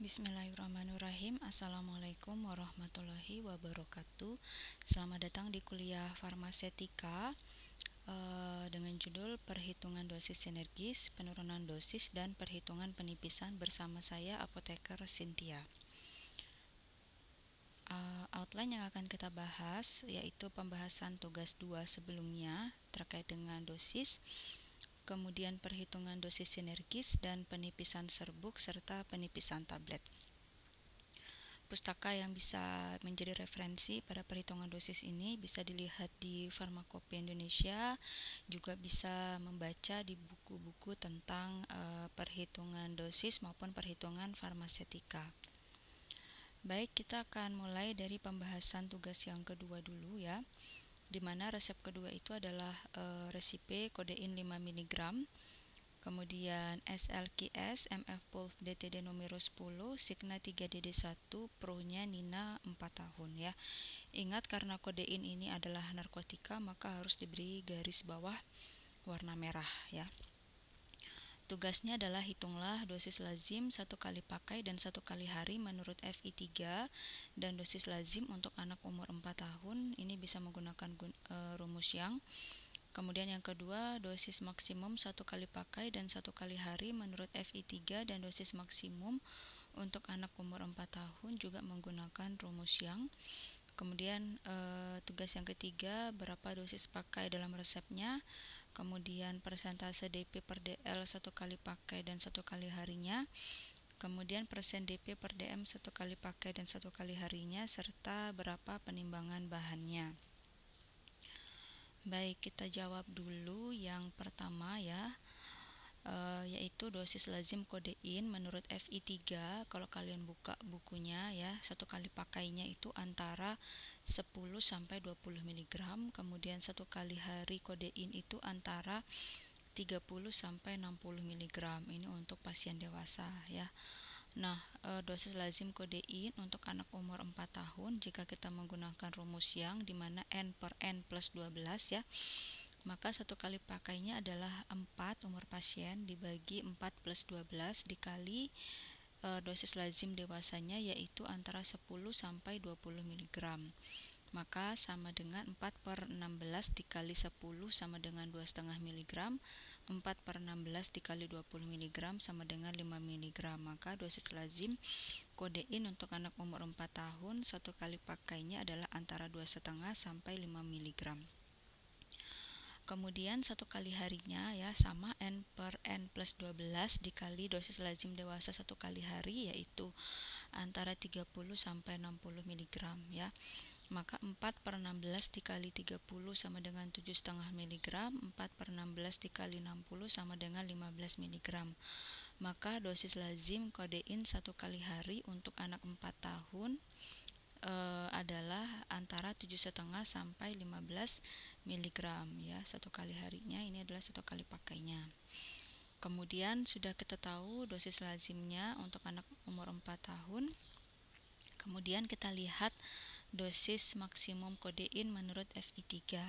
Bismillahirrahmanirrahim. Assalamualaikum warahmatullahi wabarakatuh. Selamat datang di kuliah farmasetika dengan judul Perhitungan Dosis Sinergis, Penurunan Dosis, dan Perhitungan Penipisan bersama saya, Apoteker Cynthia. Outline yang akan kita bahas yaitu pembahasan tugas 2 sebelumnya terkait dengan dosis, kemudian perhitungan dosis sinergis dan penipisan serbuk serta penipisan tablet. Pustaka yang bisa menjadi referensi pada perhitungan dosis ini bisa dilihat di Farmakope Indonesia, juga bisa membaca di buku-buku tentang perhitungan dosis maupun perhitungan farmasetika. Baik, kita akan mulai dari pembahasan tugas yang kedua dulu ya, di mana resep kedua itu adalah resipe kodein 5 mg, kemudian SLQS MF Pulv DTD numero 10 Signa 3DD1 Pro-nya Nina 4 tahun ya. Ingat, karena kodein ini adalah narkotika maka harus diberi garis bawah warna merah ya. Tugasnya adalah hitunglah dosis lazim 1 kali pakai dan 1 kali hari menurut FI3 dan dosis lazim untuk anak umur 4 tahun ini bisa menggunakan rumus Young. Kemudian yang kedua, dosis maksimum 1 kali pakai dan 1 kali hari menurut FI3 dan dosis maksimum untuk anak umur 4 tahun juga menggunakan rumus Young. Kemudian tugas yang ketiga, berapa dosis pakai dalam resepnya, kemudian persentase DP per DL 1 kali pakai dan 1 kali harinya, kemudian persen DP per DM 1 kali pakai dan 1 kali harinya, serta berapa penimbangan bahannya. Baik, kita jawab dulu yang pertama ya, yaitu dosis lazim kodein menurut FI3. Kalau kalian buka bukunya ya, 1 kali pakainya itu antara 10 sampai 20 mg, kemudian 1 kali hari kodein itu antara 30 sampai 60 mg. Ini untuk pasien dewasa ya. Nah, dosis lazim kodein untuk anak umur 4 tahun jika kita menggunakan rumus Young di mana N per N plus 12 ya, maka 1 kali pakainya adalah 4 umur pasien dibagi 4 plus 12 dikali dosis lazim dewasanya yaitu antara 10 sampai 20 mg. Maka sama dengan 4 per 16 dikali 10 sama dengan 2,5 mg, 4 per 16 dikali 20 mg sama dengan 5 mg. Maka dosis lazim kodein untuk anak umur 4 tahun 1 kali pakainya adalah antara 2,5 sampai 5 mg. Kemudian 1 kali harinya ya sama N per N plus 12 dikali dosis lazim dewasa 1 kali hari yaitu antara 30 sampai 60 mg ya. Maka 4 per 16 dikali 30 sama dengan 7,5 mg, 4 per 16 dikali 60 sama dengan 15 mg. Maka dosis lazim kodein 1 kali hari untuk anak 4 tahun adalah antara 7,5 sampai 15 mg ya, 1 kali harinya ini adalah 1 kali pakainya. Kemudian sudah kita tahu dosis lazimnya untuk anak umur 4 tahun. Kemudian kita lihat dosis maksimum kodein menurut FI3.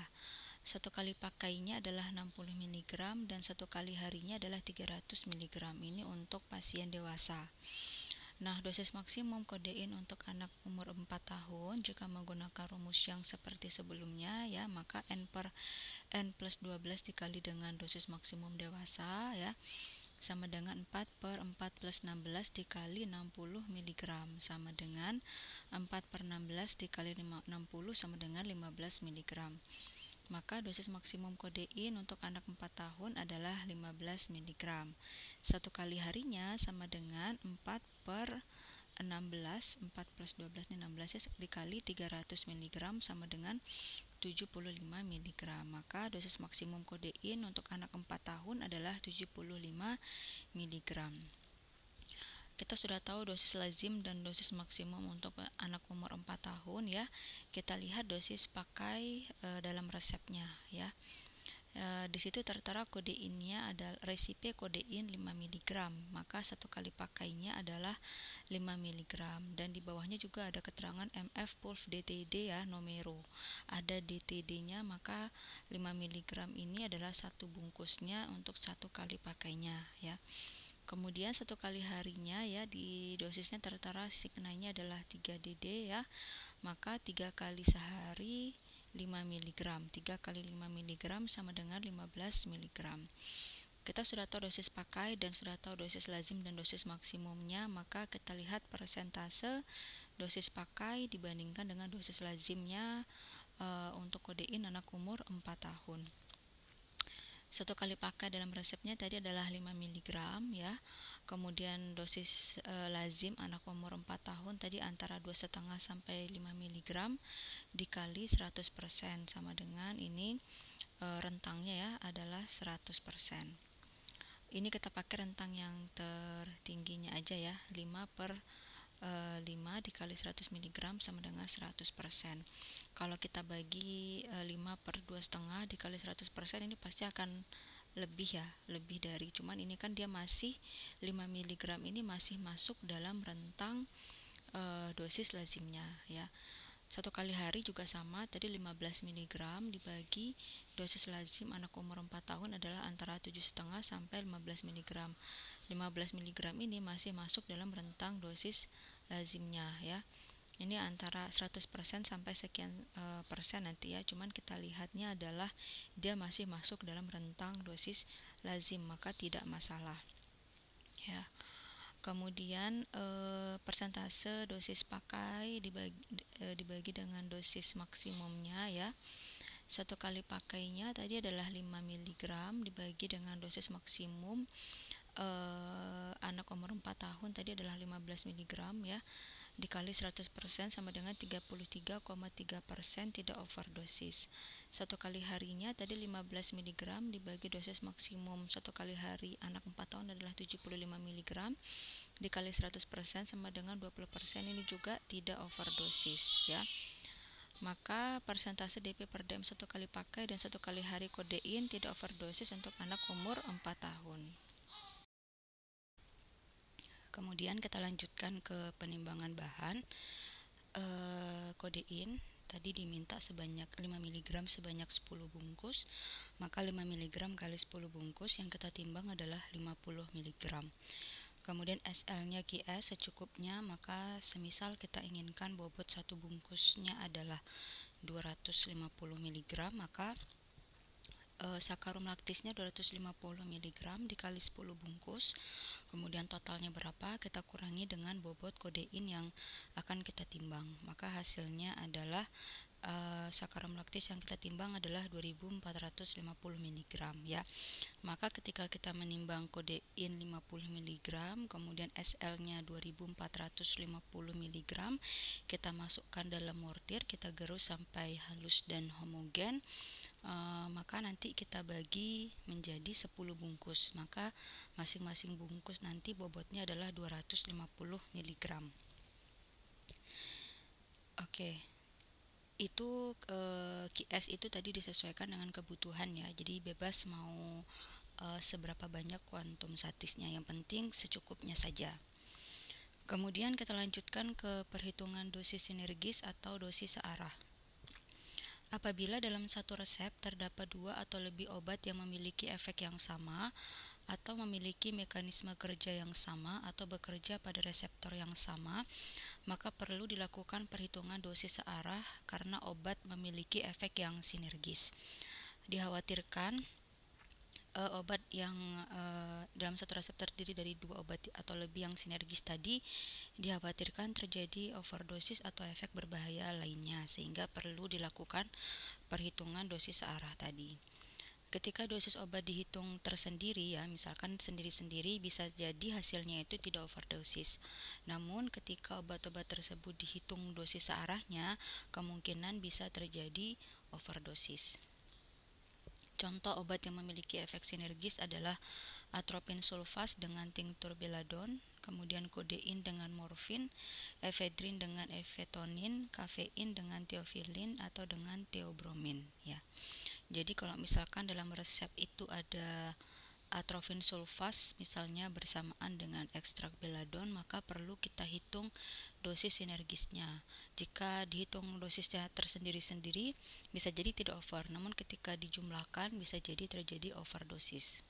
1 kali pakainya adalah 60 mg dan 1 kali harinya adalah 300 mg. Ini untuk pasien dewasa. Nah, dosis maksimum kodein untuk anak umur 4 tahun jika menggunakan rumus yang seperti sebelumnya ya, maka N per N plus 12 dikali dengan dosis maksimum dewasa ya, sama dengan 4 per 4 plus 16 dikali 60 mg sama dengan 4 per 16 dikali 60 sama dengan 15 mg. Maka dosis maksimum kodein untuk anak 4 tahun adalah 15 mg. 1 kali harinya sama dengan 4 per 16, 4 plus 12 ini 16 ya, dikali 300 mg sama dengan 75 mg. Maka dosis maksimum kodein untuk anak 4 tahun adalah 75 mg. Kita sudah tahu dosis lazim dan dosis maksimum untuk anak umur 4 tahun ya. Kita lihat dosis pakai dalam resepnya ya. Di situ tertera kodeinnya adalah resipe kodein 5 mg, maka 1 kali pakainya adalah 5 mg dan di bawahnya juga ada keterangan MF Pulv DTD ya, numero. Ada DTD-nya, maka 5 mg ini adalah 1 bungkusnya untuk 1 kali pakainya ya. Kemudian 1 kali harinya ya, di dosisnya tertera signanya adalah 3 dd ya, maka 3 kali sehari 5 mg. 3 kali 5 mg sama dengan 15 mg. Kita sudah tahu dosis pakai dan sudah tahu dosis lazim dan dosis maksimumnya, maka kita lihat persentase dosis pakai dibandingkan dengan dosis lazimnya untuk kodein anak umur 4 tahun. 1 kali pakai dalam resepnya tadi adalah 5 mg ya. Kemudian dosis lazim anak umur 4 tahun tadi antara 2,5 sampai 5 mg dikali 100% sama dengan ini rentangnya ya adalah 100%. Ini kita pakai rentang yang tertingginya aja ya, 5/5 dikali 100 mg sama dengan 100%. Kalau kita bagi 5/2,5 dikali 100%, ini pasti akan lebih ya, lebih dari, cuman ini kan dia masih 5 mg ini masih masuk dalam rentang dosis lazimnya ya. 1 kali hari juga sama, tadi 15 mg dibagi dosis lazim anak umur 4 tahun adalah antara 7,5 sampai 15 mg. 15 mg ini masih masuk dalam rentang dosis lazimnya ya. Ini antara 100% sampai sekian persen nanti ya, cuman kita lihatnya adalah dia masih masuk dalam rentang dosis lazim, maka tidak masalah ya. Kemudian persentase dosis pakai dibagi dengan dosis maksimumnya ya. 1 kali pakainya tadi adalah 5 mg dibagi dengan dosis maksimum anak umur 4 tahun tadi adalah 15 mg ya, dikali 100% sama dengan 33,3% tidak overdosis. 1 kali harinya tadi 15 mg dibagi dosis maksimum 1 kali hari anak 4 tahun adalah 75 mg dikali 100% sama dengan 20%, ini juga tidak overdosis ya. Maka persentase DP per DM 1 kali pakai dan 1 kali hari kodein tidak overdosis untuk anak umur 4 tahun. Kemudian kita lanjutkan ke penimbangan bahan. Kodein tadi diminta sebanyak 5 mg sebanyak 10 bungkus, maka 5 mg kali 10 bungkus yang kita timbang adalah 50 mg. Kemudian SL-nya QS secukupnya, maka semisal kita inginkan bobot 1 bungkusnya adalah 250 mg, maka sakarum laktisnya 250 mg dikali 10 bungkus, kemudian totalnya berapa kita kurangi dengan bobot kodein yang akan kita timbang, maka hasilnya adalah sakarum laktis yang kita timbang adalah 2450 mg ya. Maka ketika kita menimbang kodein 50 mg kemudian SL-nya 2450 mg, kita masukkan dalam mortir, kita gerus sampai halus dan homogen. Maka nanti kita bagi menjadi 10 bungkus, maka masing-masing bungkus nanti bobotnya adalah 250 mg. Oke, itu QS itu tadi disesuaikan dengan kebutuhan ya, jadi bebas mau seberapa banyak kuantum satisnya, yang penting secukupnya saja. Kemudian kita lanjutkan ke perhitungan dosis sinergis atau dosis searah. Apabila dalam satu resep terdapat 2 atau lebih obat yang memiliki efek yang sama atau memiliki mekanisme kerja yang sama atau bekerja pada reseptor yang sama, maka perlu dilakukan perhitungan dosis searah karena obat memiliki efek yang sinergis. Dikhawatirkan obat yang dalam satu resep terdiri dari 2 obat atau lebih yang sinergis tadi, dikhawatirkan terjadi overdosis atau efek berbahaya lainnya, sehingga perlu dilakukan perhitungan dosis searah tadi. Ketika dosis obat dihitung tersendiri ya, misalkan sendiri-sendiri, bisa jadi hasilnya itu tidak overdosis. Namun ketika obat-obat tersebut dihitung dosis searahnya, kemungkinan bisa terjadi overdosis. Contoh obat yang memiliki efek sinergis adalah atropin sulfas dengan tinctur beladon, kemudian kodein dengan morfin, efedrin dengan efetonin, kafein dengan teofilin atau dengan teobromin ya. Jadi kalau misalkan dalam resep itu ada atropin sulfas misalnya bersamaan dengan ekstrak beladon, maka perlu kita hitung dosis sinergisnya. Jika dihitung dosisnya tersendiri-sendiri bisa jadi tidak over, namun ketika dijumlahkan bisa jadi terjadi overdosis.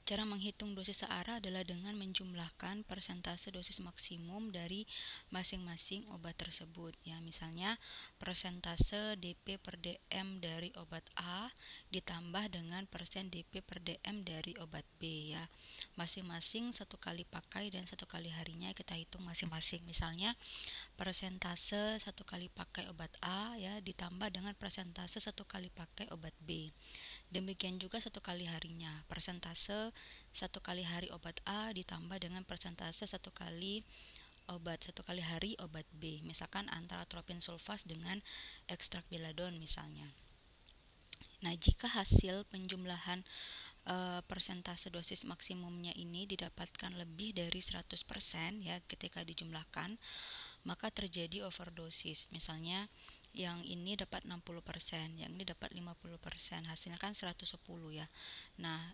Cara menghitung dosis searah adalah dengan menjumlahkan persentase dosis maksimum dari masing-masing obat tersebut. Ya, misalnya persentase dP per dm dari obat A ditambah dengan persen dP per dm dari obat B. Ya, masing-masing satu kali pakai dan satu kali harinya kita hitung masing-masing. Misalnya persentase satu kali pakai obat A ya ditambah dengan persentase satu kali pakai obat B. Demikian juga satu kali harinya, persentase satu kali hari obat A ditambah dengan persentase satu kali hari obat B, misalkan antara atropin sulfas dengan ekstrak beladon misalnya. Nah, jika hasil penjumlahan persentase dosis maksimumnya ini didapatkan lebih dari 100% ya ketika dijumlahkan, maka terjadi overdosis. Misalnya yang ini dapat 60%, yang ini dapat 50%, hasilnya kan 110 ya. Nah,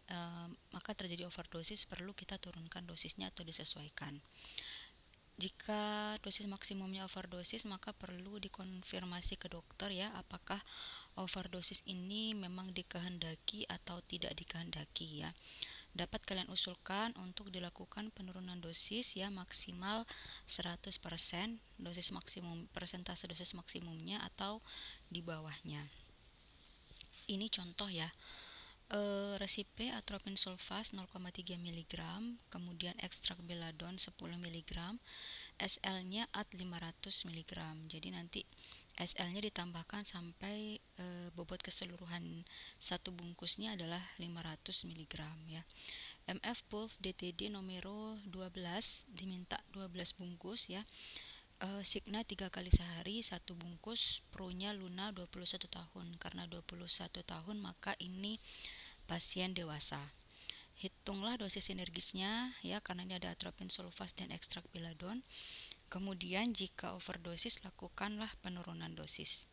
maka terjadi overdosis, perlu kita turunkan dosisnya atau disesuaikan. Jika dosis maksimumnya overdosis, maka perlu dikonfirmasi ke dokter ya, apakah overdosis ini memang dikehendaki atau tidak dikehendaki ya. Dapat kalian usulkan untuk dilakukan penurunan dosis ya maksimal 100% dosis maksimum, persentase dosis maksimumnya atau di bawahnya. Ini contoh ya. Resipe atropin sulfas 0,3 mg, kemudian ekstrak beladon 10 mg, SL-nya at 500 mg. Jadi nanti SL-nya ditambahkan sampai bobot keseluruhan satu bungkusnya adalah 500 mg ya. MF Pulv DTD nomor 12 diminta 12 bungkus ya. Signa 3 kali sehari 1 bungkus, Pro-nya Luna 21 tahun. Karena 21 tahun maka ini pasien dewasa. Hitunglah dosis sinergisnya ya, karena ini ada atropin sulfas dan ekstrak beladon. Kemudian jika overdosis, lakukanlah penurunan dosis.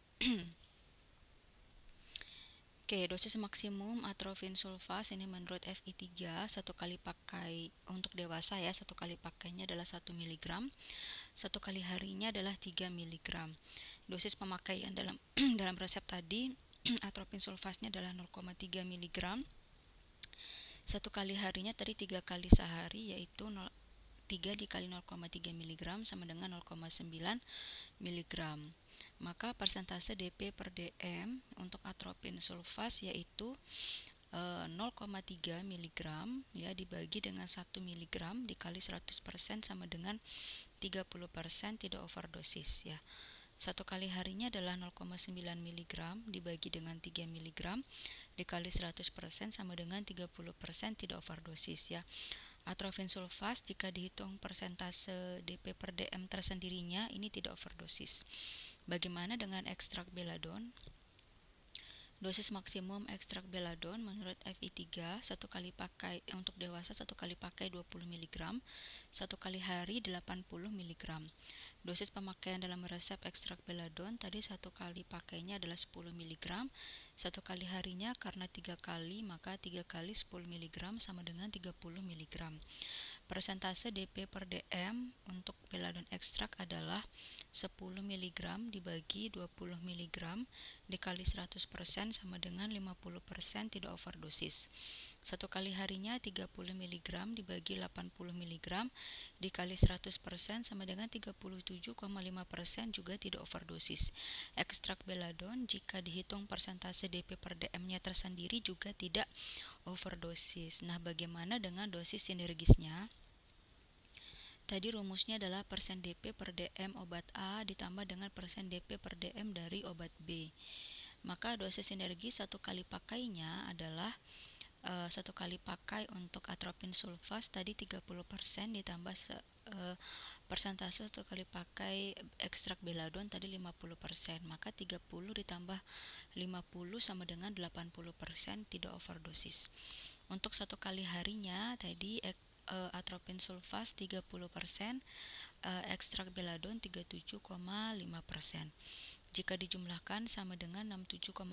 Oke, dosis maksimum atropin sulfas ini menurut FI3 satu kali pakai untuk dewasa ya, satu kali pakainya adalah 1 mg, satu kali harinya adalah 3 mg. Dosis pemakaian dalam dalam resep tadi atropin sulfasnya adalah 0,3 mg, satu kali harinya tadi 3 kali sehari yaitu 3 dikali 0,3 mg sama dengan 0,9 mg. Maka persentase dP per dm untuk atropin sulfas yaitu 0,3 mg ya dibagi dengan 1 mg dikali 100% sama dengan 30% tidak overdosis ya. Satu kali harinya adalah 0,9 mg dibagi dengan 3 mg dikali 100% sama dengan 30% tidak overdosis ya. Atropin sulfas jika dihitung persentase dP per dm tersendirinya ini tidak overdosis. Bagaimana dengan ekstrak beladon? Dosis maksimum ekstrak beladon menurut FI3 satu kali pakai untuk dewasa satu kali pakai 20 mg, satu kali hari 80 mg. Dosis pemakaian dalam resep ekstrak beladon tadi satu kali pakainya adalah 10 mg, satu kali harinya karena 3 kali maka 3 kali 10 mg sama dengan 30 mg. Persentase dP per dm untuk beladon ekstrak adalah 10 mg dibagi 20 mg dikali 100% sama dengan 50% tidak overdosis. Satu kali harinya 30 mg dibagi 80 mg dikali 100% sama dengan 37,5% juga tidak overdosis. Ekstrak beladon jika dihitung persentase dP per dm-nya tersendiri juga tidak overdosis. Nah, bagaimana dengan dosis sinergisnya? Tadi rumusnya adalah persen dP per dm obat A ditambah dengan persen dP per dm dari obat B. Maka dosis sinergis satu kali pakainya adalah satu kali pakai untuk atropin sulfas tadi 30% ditambah persentase satu kali pakai ekstrak beladon tadi 50%, maka 30 ditambah 50 sama dengan 80% tidak overdosis. Untuk satu kali harinya tadi atropin sulfas 30%, ekstrak beladon 37,5%. Jika dijumlahkan sama dengan 67,5%,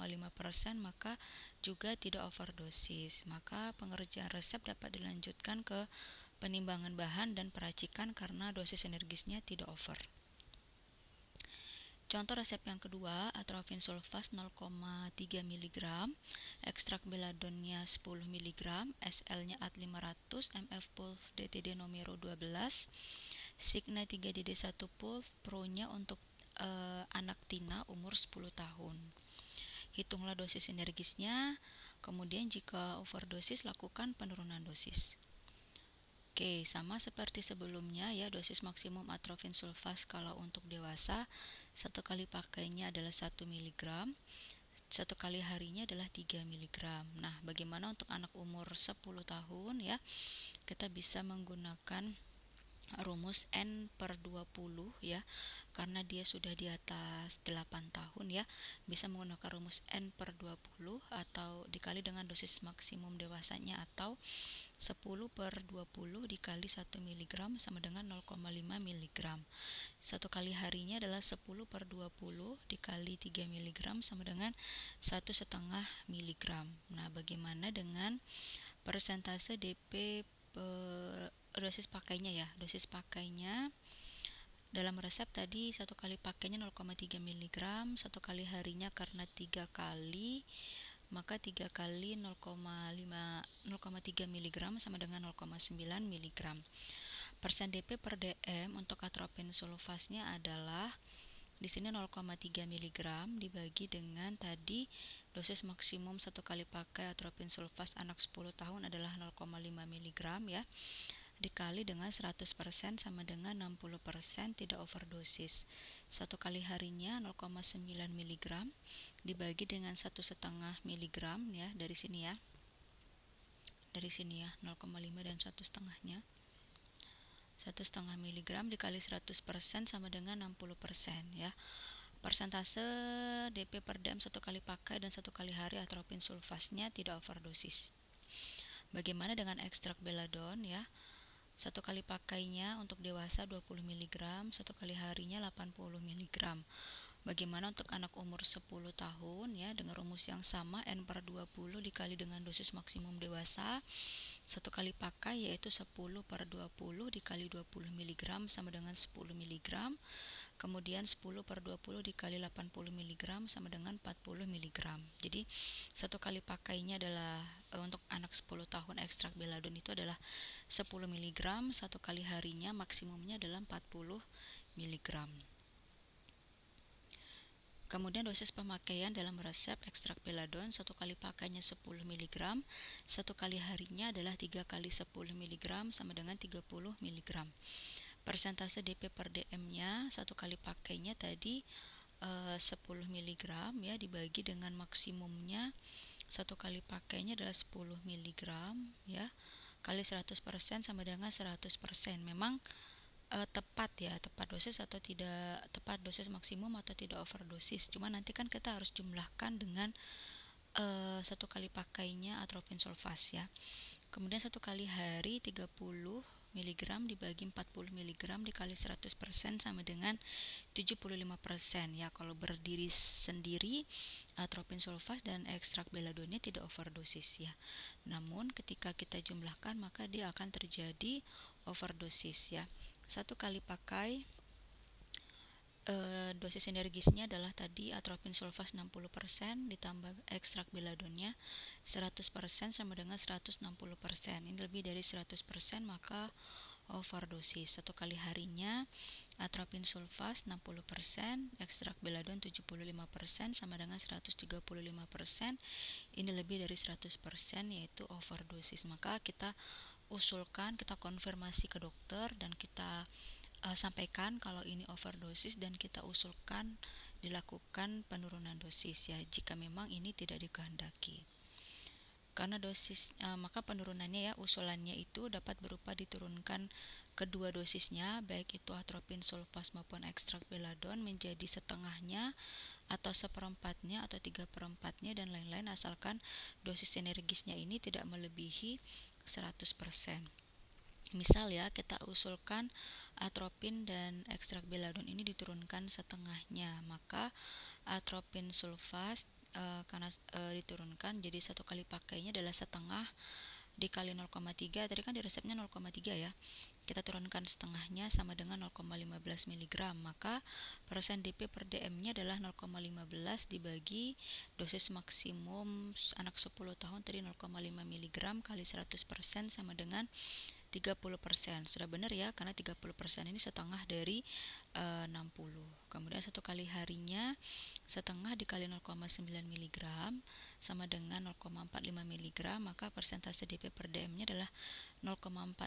maka juga tidak overdosis. Maka pengerjaan resep dapat dilanjutkan ke penimbangan bahan dan peracikan karena dosis sinergisnya tidak over. Contoh resep yang kedua, atropin sulfas 0,3 mg, ekstrak beladonnya 10 mg, SL-nya at 500, MF pulv DTD nomero 12, Signa 3DD1 pulv, Pro-nya untuk anak tina umur 10 tahun. Hitunglah dosis sinergisnya, kemudian jika overdosis lakukan penurunan dosis. Oke, sama seperti sebelumnya ya, dosis maksimum atropin sulfas kalau untuk dewasa satu kali pakainya adalah 1 mg, satu kali harinya adalah 3 mg. Nah, bagaimana untuk anak umur 10 tahun ya? Kita bisa menggunakan rumus N/20 ya, karena dia sudah di atas 8 tahun ya, bisa menggunakan rumus N/20 atau dikali dengan dosis maksimum dewasanya, atau 10/20 dikali 1 mg sama dengan 0,5 mg. Satu kali harinya adalah 10/20 dikali 3 mg sama dengan 1,5 mg. Nah, bagaimana dengan persentase DP dosis pakainya ya? Dosis pakainya dalam resep tadi satu kali pakainya 0,3 mg, satu kali harinya karena 3 kali, maka 3 kali 0,3 mg sama dengan 0,9 mg. Persen DP per DM untuk atropin sulfasnya adalah di sini 0,3 mg dibagi dengan tadi dosis maksimum satu kali pakai atropin sulfas anak 10 tahun adalah 0,5 mg ya, dikali dengan 100% sama dengan 60% tidak overdosis. Satu kali harinya 0,9 mg dibagi dengan 1,5 mg ya, dari sini ya. Dari sini ya, 0,5 dan 1,5-nya. 1,5 mg dikali 100% sama dengan 60% ya. Persentase DP per DM satu kali pakai dan satu kali hari atropin sulfasnya tidak overdosis. Bagaimana dengan ekstrak beladon ya? Satu kali pakainya untuk dewasa 20 mg, satu kali harinya 80 mg. Bagaimana untuk anak umur 10 tahun ya, dengan rumus yang sama N/20 dikali dengan dosis maksimum dewasa satu kali pakai yaitu 10/20 dikali 20 mg sama dengan 10 mg. Kemudian 10/20 dikali 80 mg sama dengan 40 mg. Jadi satu kali pakainya adalah untuk anak 10 tahun ekstrak beladon itu adalah 10 mg, satu kali harinya maksimumnya adalah 40 mg. Kemudian dosis pemakaian dalam resep ekstrak beladon satu kali pakainya 10 mg, satu kali harinya adalah 3 kali 10 mg sama dengan 30 mg. Persentase DP per DM-nya satu kali pakainya tadi 10 mg ya, dibagi dengan maksimumnya satu kali pakainya adalah 10 mg ya, kali 100% sama dengan 100%. Memang tepat ya, tepat dosis atau tidak tepat dosis maksimum atau tidak overdosis. Cuma nanti kan kita harus jumlahkan dengan satu kali pakainya atropin sulfas ya. Kemudian satu kali hari 30 mg dibagi 40 mg dikali 100% sama dengan 75% ya. Kalau berdiri sendiri atropin sulfas dan ekstrak beladonnya tidak overdosis ya. Namun ketika kita jumlahkan maka dia akan terjadi overdosis ya. Satu kali pakai dosis sinergisnya adalah tadi atropin sulfas 60% ditambah ekstrak beladonnya 100% sama dengan 160%. Ini lebih dari 100% maka overdosis. Satu kali harinya atropin sulfas 60%, ekstrak beladon 75% sama dengan 135%. Ini lebih dari 100% yaitu overdosis. Maka kita usulkan, kita konfirmasi ke dokter dan kita sampaikan kalau ini overdosis dan kita usulkan dilakukan penurunan dosis ya, jika memang ini tidak dikehendaki. Karena dosis maka penurunannya ya, usulannya itu dapat berupa diturunkan kedua dosisnya, baik itu atropin sulfas maupun ekstrak beladon menjadi setengahnya atau seperempatnya atau 3/4-nya dan lain-lain, asalkan dosis sinergisnya ini tidak melebihi 100%. Misal ya, kita usulkan atropin dan ekstrak beladon ini diturunkan setengahnya, maka atropin sulfas karena diturunkan jadi satu kali pakainya adalah setengah dikali 0,3, tadi kan di resepnya 0,3 ya, kita turunkan setengahnya sama dengan 0,15 mg, maka persen dp per dm-nya adalah 0,15 dibagi dosis maksimum anak 10 tahun tadi 0,5 mg kali 100% sama dengan 30%. Sudah benar ya, karena 30% ini setengah dari 60. Kemudian satu kali harinya setengah dikali 0,9 mg sama dengan 0,45 mg, maka persentase dp per dm-nya adalah 0,45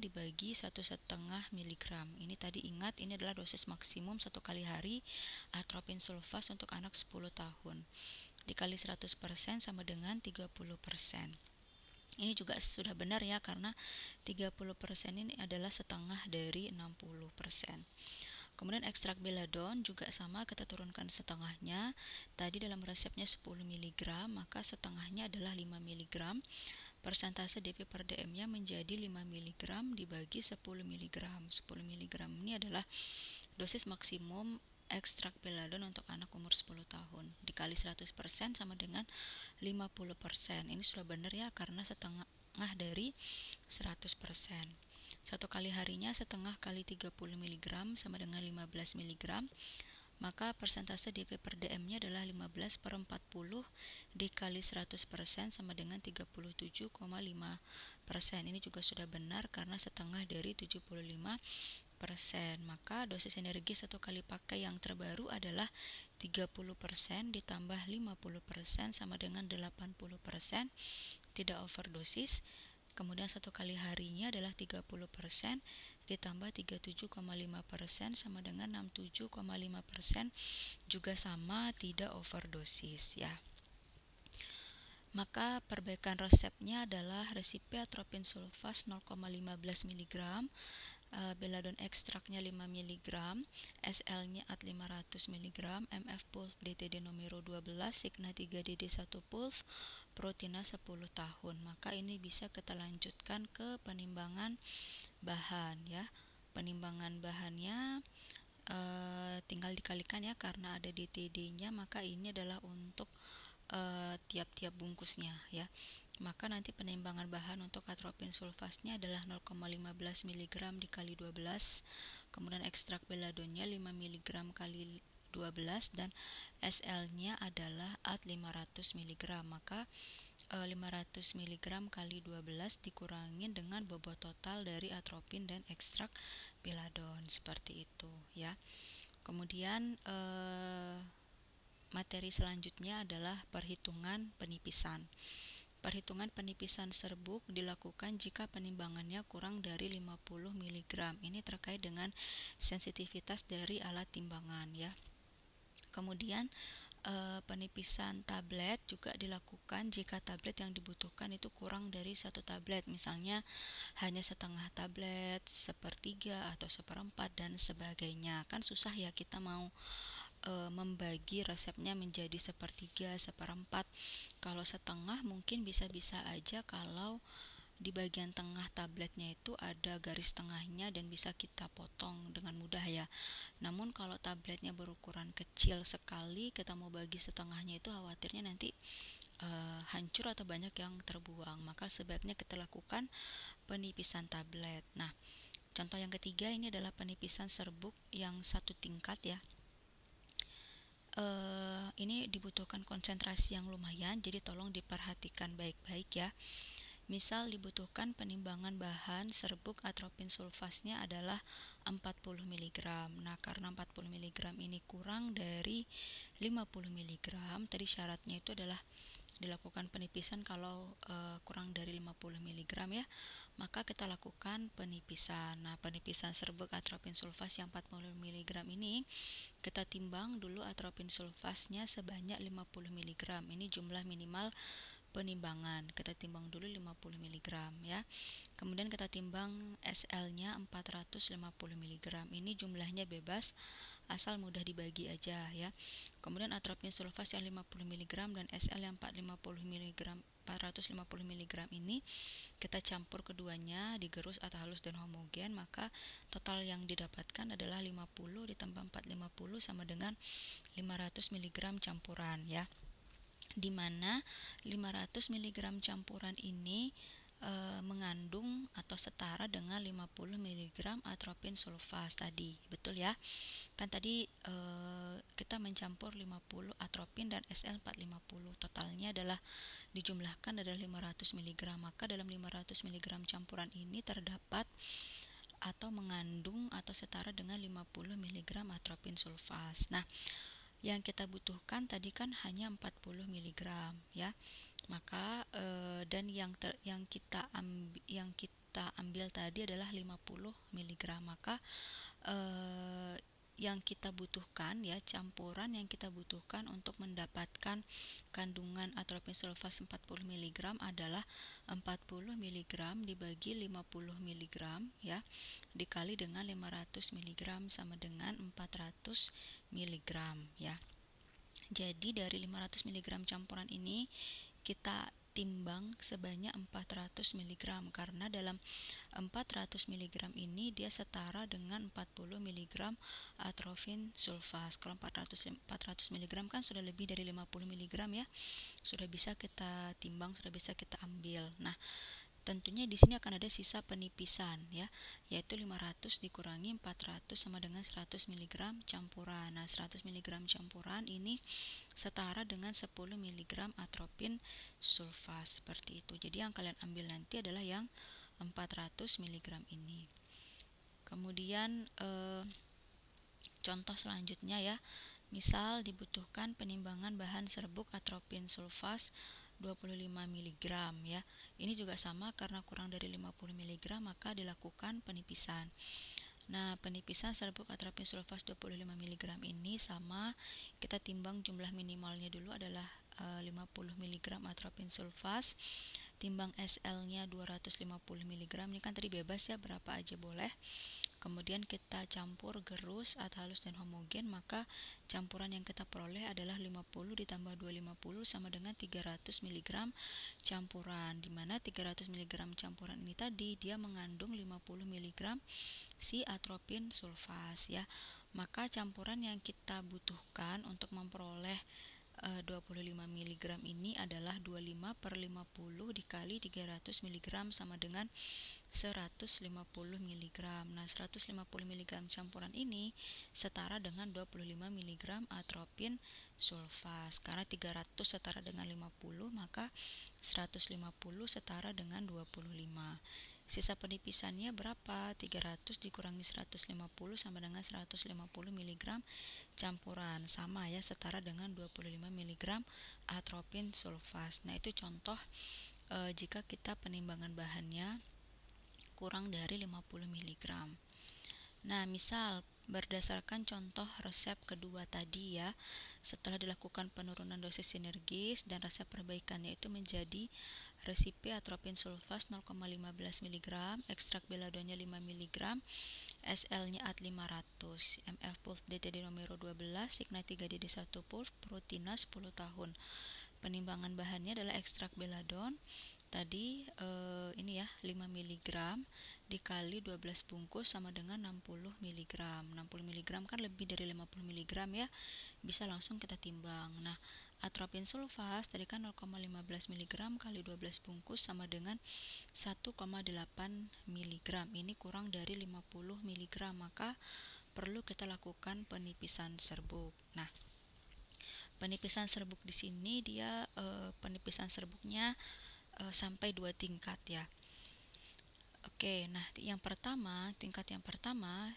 dibagi 1,5 mg. Ini tadi ingat, ini adalah dosis maksimum satu kali hari atropin sulfas untuk anak 10 tahun. Dikali 100% sama dengan 30%. Ini juga sudah benar ya, karena 30% ini adalah setengah dari 60%. Kemudian ekstrak beladon juga sama, kita turunkan setengahnya. Tadi dalam resepnya 10 mg, maka setengahnya adalah 5 mg. Persentase dp per dm-nya menjadi 5 mg dibagi 10 mg. 10 mg ini adalah dosis maksimum ekstrak beladon untuk anak umur 10 tahun. Dikali 100% sama dengan 50%. Ini sudah benar ya, karena setengah dari 100%. Satu kali harinya setengah kali 30 mg sama dengan 15 mg, maka persentase dp per dm-nya adalah 15 per 40 dikali 100% sama dengan 37,5%. Ini juga sudah benar karena setengah dari 75%. Maka dosis energi satu kali pakai yang terbaru adalah 30% ditambah 50% sama dengan 80%, tidak overdosis. Kemudian satu kali harinya adalah 30% ditambah 37,5% sama dengan 67,5%, juga sama, tidak overdosis ya. Maka perbaikan resepnya adalah resipi atropin sulfas 0,15 mg, beladon ekstraknya 5 mg, SL-nya at 500 mg, MF pulv DTD nomor 12, Signa 3DD1 pulv, Protina 10 tahun. Maka ini bisa kita lanjutkan ke penimbangan bahan ya. Penimbangan bahannya tinggal dikalikan ya, karena ada DTD-nya, maka ini adalah untuk tiap-tiap bungkusnya ya. Maka nanti penimbangan bahan untuk atropin sulfasnya adalah 0,15 mg dikali 12, kemudian ekstrak beladonnya 5 mg kali 12, dan SL-nya adalah at 500 mg. Maka 500 mg kali 12 dikurangin dengan bobot total dari atropin dan ekstrak beladon, seperti itu ya. Kemudian materi selanjutnya adalah perhitungan penipisan. Perhitungan penipisan serbuk dilakukan jika penimbangannya kurang dari 50 mg. Ini terkait dengan sensitivitas dari alat timbangan ya. Kemudian penipisan tablet juga dilakukan jika tablet yang dibutuhkan itu kurang dari satu tablet, misalnya hanya setengah tablet, sepertiga atau seperempat dan sebagainya. Kan susah ya kita mau membagi resepnya menjadi sepertiga, seperempat. Kalau setengah mungkin bisa-bisa aja kalau di bagian tengah tabletnya itu ada garis tengahnya dan bisa kita potong dengan mudah ya. Namun kalau tabletnya berukuran kecil sekali, kita mau bagi setengahnya itu khawatirnya nanti hancur atau banyak yang terbuang. Maka sebaiknya kita lakukan penipisan tablet. Nah, contoh yang ketiga ini adalah penipisan serbuk yang satu tingkat ya. Ini dibutuhkan konsentrasi yang lumayan, jadi tolong diperhatikan baik-baik ya. Misal dibutuhkan penimbangan bahan serbuk atropin sulfasnya adalah 40 mg. Nah, karena 40 mg ini kurang dari 50 mg, tadi syaratnya itu adalah dilakukan penipisan kalau kurang dari 50 mg ya, maka kita lakukan penipisan. Nah, penipisan serbuk atropin sulfas yang 40 mg ini kita timbang dulu atropin sulfasnya sebanyak 50 mg. Ini jumlah minimal penimbangan. Kita timbang dulu 50 mg ya. Kemudian kita timbang SL-nya 450 mg. Ini jumlahnya bebas, asal mudah dibagi aja ya. Kemudian atropin sulfas yang 50 mg dan SL yang 450 mg ini kita campur keduanya, digerus atau halus dan homogen, maka total yang didapatkan adalah 50 ditambah 450 sama dengan 500 mg campuran ya. Di mana 500 mg campuran ini mengandung atau setara dengan 50 mg atropin sulfas tadi, betul ya? Kan tadi kita mencampur 50 atropin dan SL450, totalnya adalah dijumlahkan adalah 500 mg. Maka dalam 500 mg campuran ini terdapat atau mengandung atau setara dengan 50 mg atropin sulfas. Nah, yang kita butuhkan tadi kan hanya 40 mg ya. Maka dan yang kita ambil tadi adalah 50 mg. Maka yang kita butuhkan ya, campuran yang kita butuhkan untuk mendapatkan kandungan atropin sulfas 40 mg adalah 40 mg dibagi 50 mg ya, dikali dengan 500 mg sama dengan 400 mg ya. Jadi dari 500 mg campuran ini kita timbang sebanyak 400 mg, karena dalam 400 mg ini dia setara dengan 40 mg atropin sulfas. Kalau 400 mg kan sudah lebih dari 50 mg ya. Sudah bisa kita timbang, sudah bisa kita ambil. Nah, tentunya di sini akan ada sisa penipisan ya, yaitu 500 dikurangi 400 sama dengan 100 mg campuran. Nah, 100 mg campuran ini setara dengan 10 mg atropin sulfas, seperti itu. Jadi yang kalian ambil nanti adalah yang 400 mg ini. Kemudian contoh selanjutnya ya. Misal dibutuhkan penimbangan bahan serbuk atropin sulfas 25 mg ya. Ini juga sama, karena kurang dari 50 mg maka dilakukan penipisan. Nah, penipisan serbuk atropin sulfas 25 mg ini sama, kita timbang jumlah minimalnya dulu adalah 50 mg atropin sulfas, timbang SL-nya 250 mg. Ini kan tadi bebas ya, berapa aja boleh. Kemudian kita campur gerus, halus dan homogen, maka campuran yang kita peroleh adalah 50 ditambah 250 sama dengan 300 mg campuran, dimana 300 mg campuran ini tadi dia mengandung 50 mg si atropin sulfas ya. Maka campuran yang kita butuhkan untuk memperoleh 25 mg ini adalah 25 per 50 dikali 300 mg sama dengan 150 mg. Nah, 150 mg campuran ini setara dengan 25 mg atropin sulfas. Karena 300 setara dengan 50, maka 150 setara dengan 25. Sisa penipisannya berapa? 300 dikurangi 150 sama dengan 150 mg campuran, sama ya, setara dengan 25 mg atropin sulfas. Nah, itu contoh jika kita penimbangan bahannya kurang dari 50 mg. Nah, misal berdasarkan contoh resep kedua tadi ya, setelah dilakukan penurunan dosis sinergis dan resep perbaikannya itu menjadi resipi atropin sulfas 0,15 mg, ekstrak beladonnya 5 mg, SL-nya AT 500, MF pulp DTD nomor 12, Signa 3DD1 pulp, proteina 10 tahun. Penimbangan bahannya adalah ekstrak beladon tadi ini ya, 5 mg dikali 12 bungkus sama dengan 60 mg. 60 mg kan lebih dari 50 mg ya, bisa langsung kita timbang. Nah, atropin sulfas tadi kan 0,15 mg kali 12 bungkus sama dengan 1,8 mg. Ini kurang dari 50 mg, maka perlu kita lakukan penipisan serbuk. Nah, penipisan serbuk di sini dia penipisan serbuknya sampai 2 tingkat ya. Oke, nah tingkat yang pertama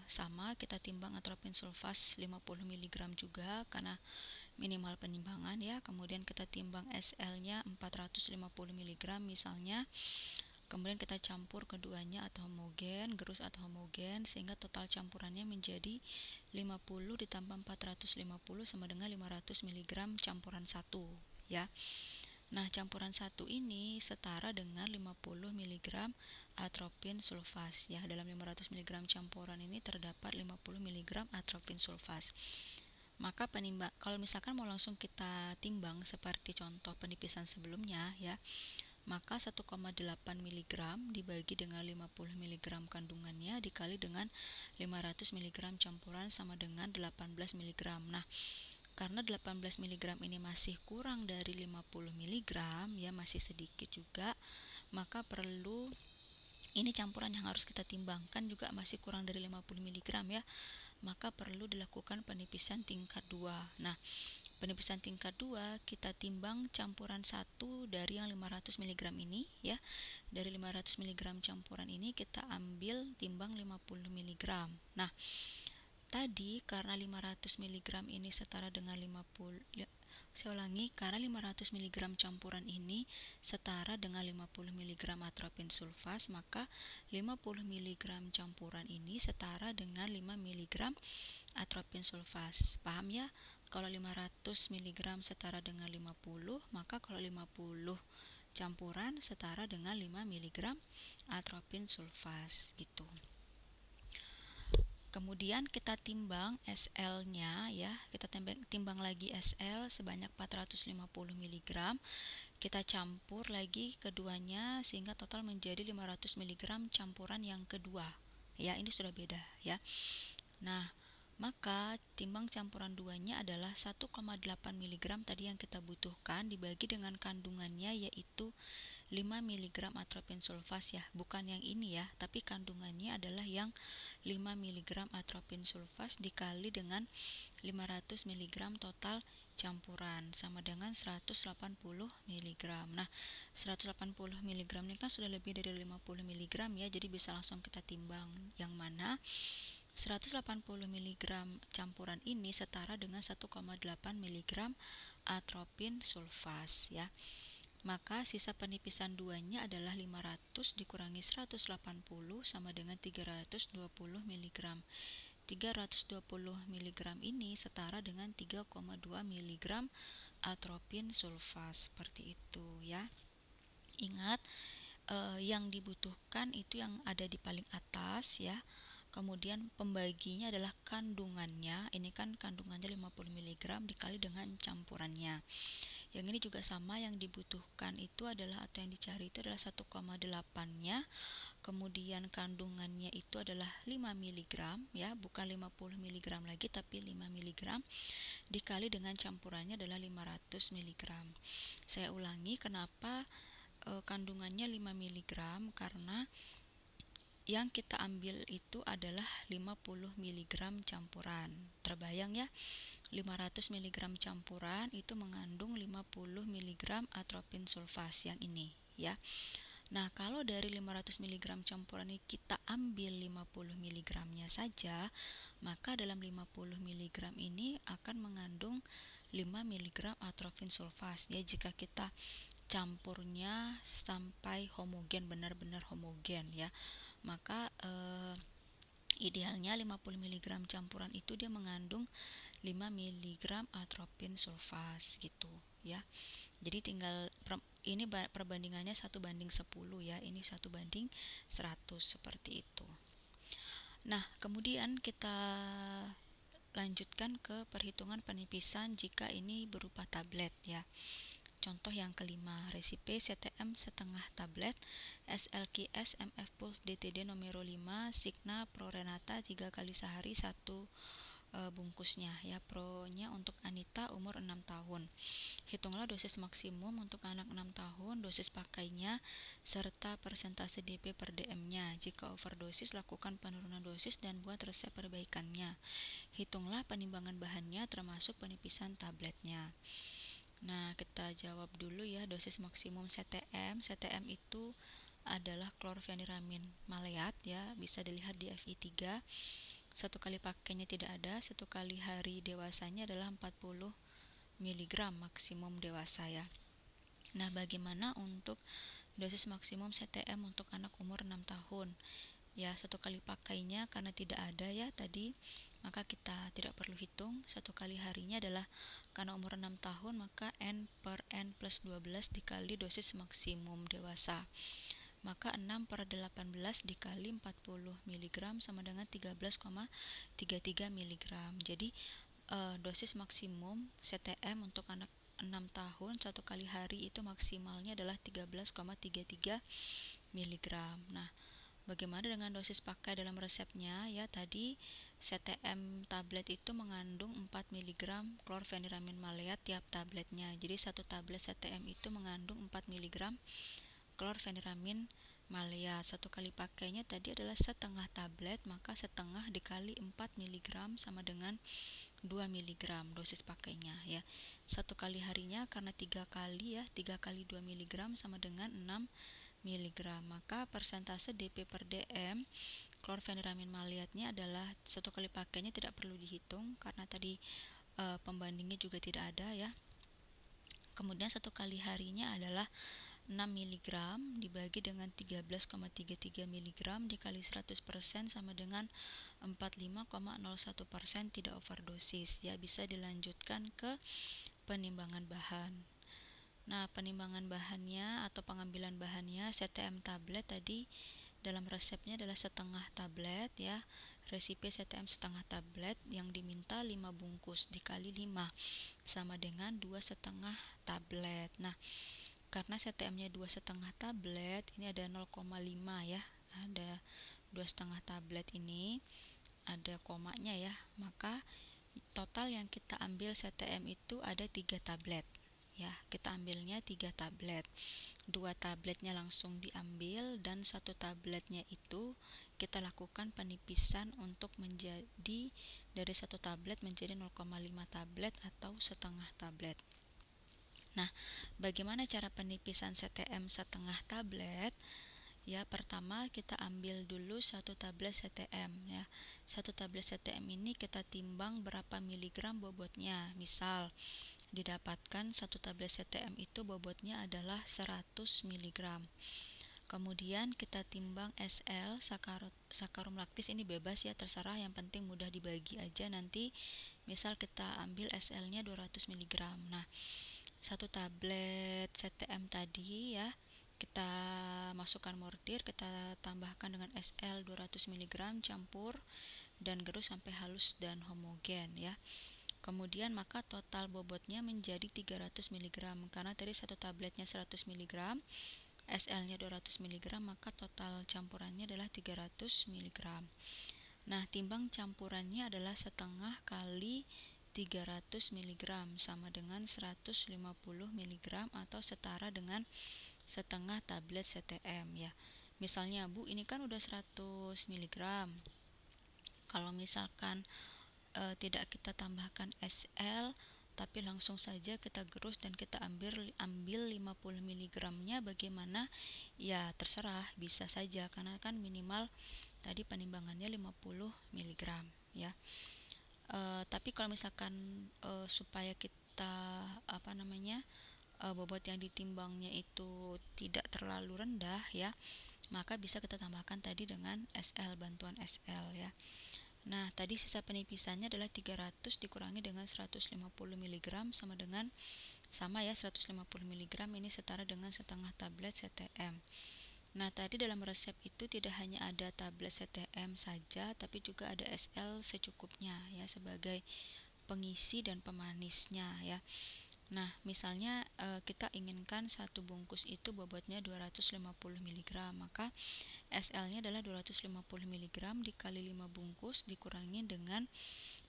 sama, kita timbang atropin sulfas 50 mg juga karena minimal penimbangan ya. Kemudian kita timbang SL-nya 450 mg misalnya. Kemudian kita campur keduanya atau homogen, gerus atau homogen, sehingga total campurannya menjadi 50 ditambah 450 sama dengan 500 mg campuran 1 ya. Nah, campuran 1 ini setara dengan 50 mg atropin sulfas ya. Dalam 500 mg campuran ini terdapat 50 mg atropin sulfas. Maka kalau misalkan mau langsung kita timbang seperti contoh penipisan sebelumnya ya, maka 1,8 mg dibagi dengan 50 mg kandungannya dikali dengan 500 mg campuran sama dengan 18 mg. Nah, karena 18 mg ini masih kurang dari 50 mg ya, masih sedikit juga, maka perlu, ini campuran yang harus kita timbang, kan juga masih kurang dari 50 mg ya, maka perlu dilakukan penipisan tingkat 2. Nah, penipisan tingkat 2 kita timbang campuran 1 dari yang 500 mg ini ya. Dari 500 mg campuran ini kita ambil timbang 50 mg. Nah, tadi karena 500 mg ini setara dengan 50, saya ulangi, karena 500 mg campuran ini setara dengan 50 mg atropin sulfas, maka 50 mg campuran ini setara dengan 5 mg atropin sulfas. Paham ya? Kalau 500 mg setara dengan 50, maka kalau 50 campuran setara dengan 5 mg atropin sulfas gitu. Kemudian kita timbang SL-nya ya, kita timbang lagi SL sebanyak 450 mg. Kita campur lagi keduanya sehingga total menjadi 500 mg campuran yang kedua. Ya, ini sudah beda ya. Nah, maka timbang campuran duanya adalah 1,8 mg tadi yang kita butuhkan dibagi dengan kandungannya yaitu 5 mg atropin sulfas ya, bukan yang ini ya, tapi kandungannya adalah yang 5 mg atropin sulfas dikali dengan 500 mg total campuran sama dengan 180 mg. Nah, 180 mg ini kan sudah lebih dari 50 mg ya, jadi bisa langsung kita timbang, yang mana 180 mg campuran ini setara dengan 1,8 mg atropin sulfas ya. Maka sisa penipisan duanya adalah 500 dikurangi 180 sama dengan 320 mg. 320 mg ini setara dengan 3,2 mg atropin sulfas, seperti itu ya. Ingat, yang dibutuhkan itu yang ada di paling atas ya. Kemudian pembaginya adalah kandungannya. Ini kan kandungannya 50 mg dikali dengan campurannya. Yang ini juga sama, yang dibutuhkan itu adalah, atau yang dicari itu adalah 1,8-nya. Kemudian kandungannya itu adalah 5 mg ya, bukan 50 mg lagi tapi 5 mg dikali dengan campurannya adalah 500 mg. Saya ulangi, kenapa kandungannya 5 mg? Karena yang kita ambil itu adalah 50 mg campuran. Terbayang ya, 500 mg campuran itu mengandung 50 mg atropin sulfas yang ini ya. Nah, kalau dari 500 mg campuran ini kita ambil 50 mg-nya saja, maka dalam 50 mg ini akan mengandung 5 mg atropin sulfas ya, jika kita campurnya sampai homogen, benar-benar homogen ya. Maka idealnya 50 mg campuran itu dia mengandung 5 mg atropin sulfas gitu ya. Jadi tinggal ini perbandingannya 1:10 ya, ini 1:100 seperti itu. Nah, kemudian kita lanjutkan ke perhitungan penipisan jika ini berupa tablet ya. Contoh yang kelima, resipe CTM setengah tablet, SLQS MF Pulse DTD nomor 5, Signa Prorenata 3 kali sehari 1 bungkusnya ya. Pro-nya untuk Anita umur 6 tahun. Hitunglah dosis maksimum untuk anak 6 tahun, dosis pakainya, serta persentase DP per DM-nya. Jika overdosis, lakukan penurunan dosis dan buat resep perbaikannya. Hitunglah penimbangan bahannya termasuk penipisan tabletnya. Nah, kita jawab dulu ya, dosis maksimum CTM. CTM itu adalah klorfeniramin maleat ya, bisa dilihat di FI3. Satu kali pakainya tidak ada, satu kali hari dewasanya adalah 40 mg maksimum dewasa ya. Nah, bagaimana untuk dosis maksimum CTM untuk anak umur 6 tahun? Ya, satu kali pakainya karena tidak ada ya tadi, maka kita tidak perlu hitung. Satu kali harinya adalah karena umur 6 tahun, maka N per N plus 12 dikali dosis maksimum dewasa. Maka 6/18 dikali 40 mg sama dengan 13,33 mg. Jadi dosis maksimum CTM untuk anak 6 tahun satu kali hari itu maksimalnya adalah 13,33 mg. Nah, bagaimana dengan dosis pakai dalam resepnya ya, tadi CTM tablet itu mengandung 4 mg klorfeniramin maleat tiap tabletnya. Jadi satu tablet CTM itu mengandung 4 mg klorfeniramin maleat. Satu kali pakainya tadi adalah setengah tablet, maka setengah dikali 4 mg sama dengan 2 mg dosis pakainya ya. Satu kali harinya karena 3 kali ya, 3 kali 2 mg sama dengan 6 mg. Maka persentase DP per DM klorfeniramin maleatnya adalah satu kali pakainya tidak perlu dihitung karena tadi pembandingnya juga tidak ada ya. Kemudian satu kali harinya adalah 6 mg dibagi dengan 13,33 mg dikali 100% sama dengan 45,01% tidak overdosis ya. Bisa dilanjutkan ke penimbangan bahan. Nah, penimbangan bahannya atau pengambilan bahannya CTM tablet tadi dalam resepnya adalah setengah tablet ya. Resipi CTM setengah tablet yang diminta 5 bungkus dikali 5 sama dengan 2,5 tablet. Nah, karena CTM-nya 2,5 tablet, ini ada 0,5 ya. Ada 2,5 tablet ini ada komanya ya. Maka total yang kita ambil CTM itu ada 3 tablet. Ya, kita ambilnya 3 tablet. 2 tabletnya langsung diambil dan 1 tabletnya itu kita lakukan penipisan untuk menjadi dari 1 tablet menjadi 0,5 tablet atau setengah tablet. Nah, bagaimana cara penipisan CTM setengah tablet? Ya, pertama kita ambil dulu 1 tablet CTM ya. 1 tablet CTM ini kita timbang berapa miligram bobotnya. Misal didapatkan 1 tablet CTM itu bobotnya adalah 100 mg. Kemudian kita timbang SL sakarum laktis, ini bebas ya, terserah, yang penting mudah dibagi aja nanti. Misal kita ambil SL-nya 200 mg. Nah, 1 tablet CTM tadi ya, kita masukkan mortir, kita tambahkan dengan SL 200 mg, campur dan gerus sampai halus dan homogen ya. Kemudian maka total bobotnya menjadi 300 mg karena tadi 1 tabletnya 100 mg, SL-nya 200 mg, maka total campurannya adalah 300 mg. Nah, timbang campurannya adalah setengah kali 300 mg sama dengan 150 mg atau setara dengan setengah tablet CTM ya. Misalnya Bu, ini kan udah 100 mg. Kalau misalkan tidak kita tambahkan SL tapi langsung saja kita gerus dan kita ambil 50 mg-nya, bagaimana? Ya terserah, bisa saja karena kan minimal tadi penimbangannya 50 mg ya. Tapi kalau misalkan supaya kita bobot yang ditimbangnya itu tidak terlalu rendah ya, maka bisa kita tambahkan tadi dengan SL, bantuan SL ya. Nah, tadi sisa penipisannya adalah 300 dikurangi dengan 150 mg sama dengan sama ya, 150 mg ini setara dengan setengah tablet CTM. Nah, tadi dalam resep itu tidak hanya ada tablet CTM saja, tapi juga ada SL secukupnya ya sebagai pengisi dan pemanisnya ya. Nah, misalnya kita inginkan satu bungkus itu bobotnya 250 mg, maka SL-nya adalah 250 mg dikali 5 bungkus dikurangi dengan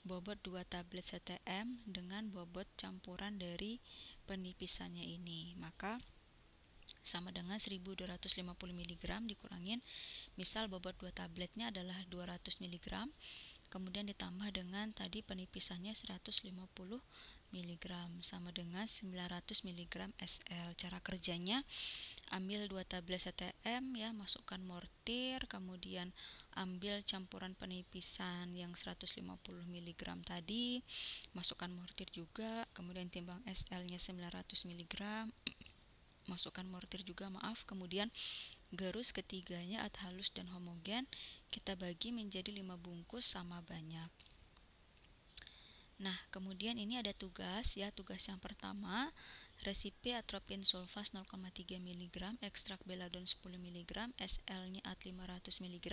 bobot 2 tablet CTM dengan bobot campuran dari penipisannya ini. Maka sama dengan 1250 mg dikurangin, misal bobot 2 tabletnya adalah 200 mg, kemudian ditambah dengan tadi penipisannya 150 mg sama dengan 900 mg SL. Cara kerjanya, ambil 2 tablet CTM ya, masukkan mortir, kemudian ambil campuran penipisan yang 150 mg tadi, masukkan mortir juga, kemudian timbang SL-nya 900 mg, masukkan mortir juga, kemudian gerus ketiganya atau halus dan homogen, kita bagi menjadi 5 bungkus sama banyak. Nah, kemudian ini ada tugas ya. Tugas yang pertama, resipi atropin sulfas 0,3 mg, ekstrak beladon 10 mg, SL-nya at 500 mg,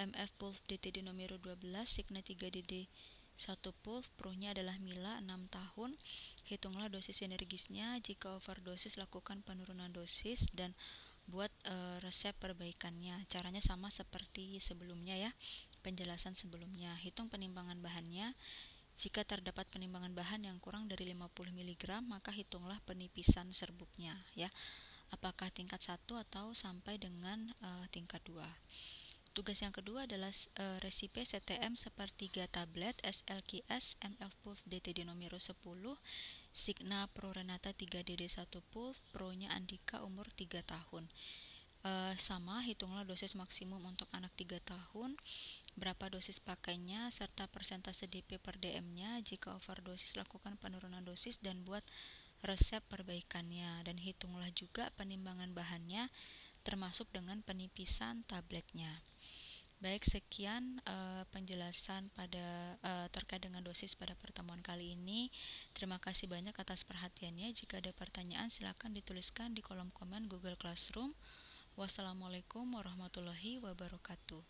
MF pulv DTD nomor 12, Signa 3DD 1 pulv, Pro-nya adalah Mila 6 tahun. Hitunglah dosis sinergisnya, jika overdosis lakukan penurunan dosis dan buat resep perbaikannya. Caranya sama seperti sebelumnya ya, penjelasan sebelumnya. Hitung penimbangan bahannya. Jika terdapat penimbangan bahan yang kurang dari 50 mg, maka hitunglah penipisan serbuknya ya. apakah tingkat 1 atau sampai dengan tingkat 2. Tugas yang kedua adalah resipe CTM sepertiga tablet SLQS MF Pulse DTD nomor 10 Signa Pro Renata 3DD1 Pulse Pro-nya Andika umur 3 tahun. Sama, hitunglah dosis maksimum untuk anak 3 tahun, berapa dosis pakainya, serta persentase DP per DM-nya. Jika overdosis, lakukan penurunan dosis dan buat resep perbaikannya. Dan hitunglah juga penimbangan bahannya, termasuk dengan penipisan tabletnya. Baik, sekian penjelasan terkait dengan dosis pada pertemuan kali ini. Terima kasih banyak atas perhatiannya. Jika ada pertanyaan, silakan dituliskan di kolom komen Google Classroom. Wassalamualaikum warahmatullahi wabarakatuh.